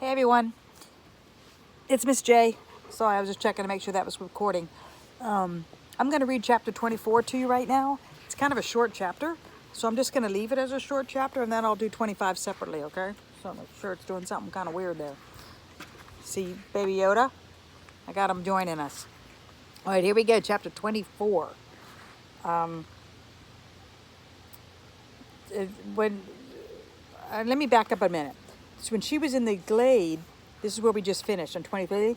Hey everyone, it's Miss J. Sorry, I was just checking to make sure that was recording. I'm going to read chapter 24 to you right now. It's kind of a short chapter, so I'm just going to leave it as a short chapter and then I'll do 25 separately, okay? So make sure it's doing something kind of weird there. See Baby Yoda? I got him joining us. All right, here we go, chapter 24. Let me back up a minute. So when she was in the glade, this is where we just finished on 23,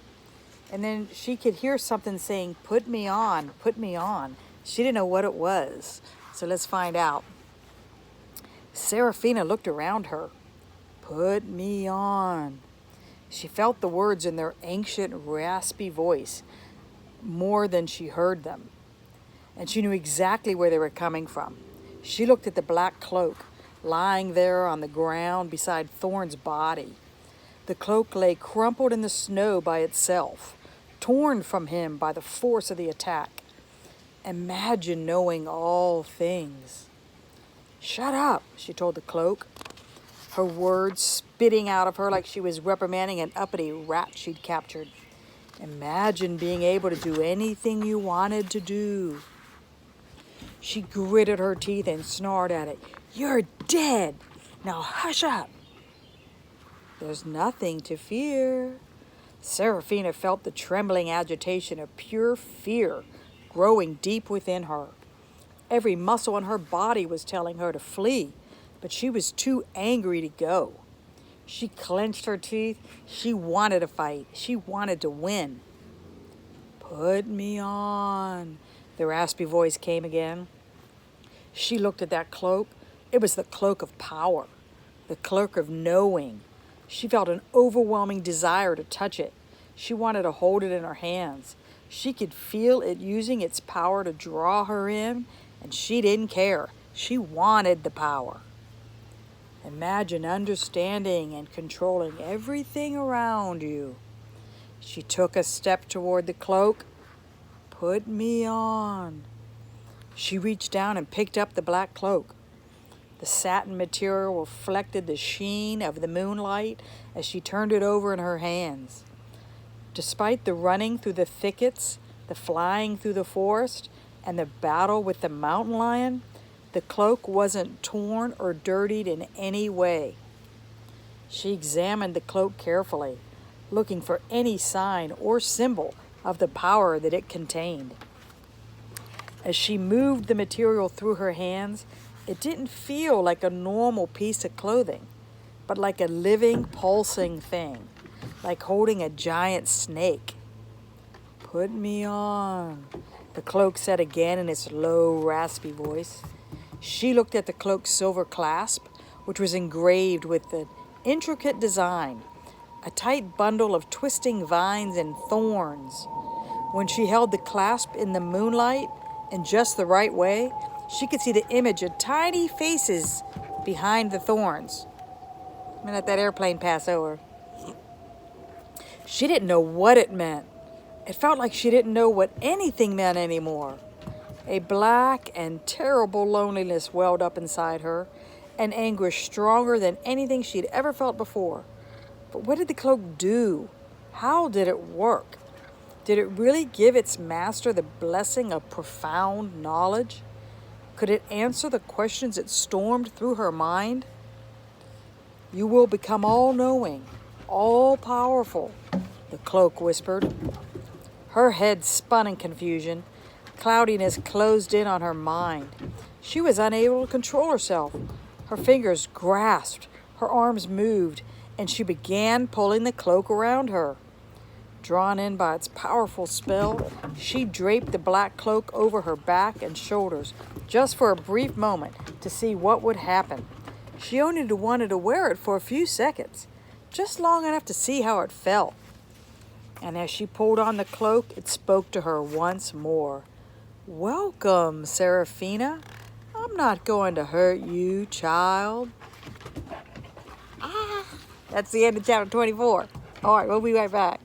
and then she could hear something saying, "Put me on, put me on." She didn't know what it was. So let's find out. Serafina looked around her. "Put me on." She felt the words in their ancient, raspy voice more than she heard them. And she knew exactly where they were coming from. She looked at the black cloak lying there on the ground beside Thorn's body. The cloak lay crumpled in the snow by itself, torn from him by the force of the attack. Imagine knowing all things. "Shut up," she told the cloak, her words spitting out of her like she was reprimanding an uppity rat she'd captured. Imagine being able to do anything you wanted to do. She gritted her teeth and snarled at it. "You're dead. Now hush up." "There's nothing to fear." Serafina felt the trembling agitation of pure fear growing deep within her. Every muscle in her body was telling her to flee, but she was too angry to go. She clenched her teeth. She wanted to fight. She wanted to win. "Put me on," the raspy voice came again. She looked at that cloak. It was the cloak of power, the cloak of knowing. She felt an overwhelming desire to touch it. She wanted to hold it in her hands. She could feel it using its power to draw her in, and she didn't care. She wanted the power. Imagine understanding and controlling everything around you. She took a step toward the cloak. "Put me on." She reached down and picked up the black cloak. The satin material reflected the sheen of the moonlight as she turned it over in her hands. Despite the running through the thickets, the flying through the forest, and the battle with the mountain lion, the cloak wasn't torn or dirtied in any way. She examined the cloak carefully, looking for any sign or symbol of the power that it contained. As she moved the material through her hands, it didn't feel like a normal piece of clothing, but like a living, pulsing thing, like holding a giant snake. "Put me on," the cloak said again in its low, raspy voice. She looked at the cloak's silver clasp, which was engraved with an intricate design, a tight bundle of twisting vines and thorns. When she held the clasp in the moonlight in just the right way, she could see the image of tiny faces behind the thorns. I'm gonna let that airplane pass over. She didn't know what it meant. It felt like she didn't know what anything meant anymore. A black and terrible loneliness welled up inside her, an anguish stronger than anything she'd ever felt before. But what did the cloak do? How did it work? Did it really give its master the blessing of profound knowledge? Could it answer the questions that stormed through her mind? "You will become all-knowing, all-powerful," the cloak whispered. Her head spun in confusion. Cloudiness closed in on her mind. She was unable to control herself. Her fingers grasped, her arms moved, and she began pulling the cloak around her. Drawn in by its powerful spell, she draped the black cloak over her back and shoulders, just for a brief moment, to see what would happen. She only wanted to wear it for a few seconds, just long enough to see how it felt. And as she pulled on the cloak, it spoke to her once more. "Welcome, Serafina. I'm not going to hurt you, child." That's the end of chapter 24. All right, we'll be right back.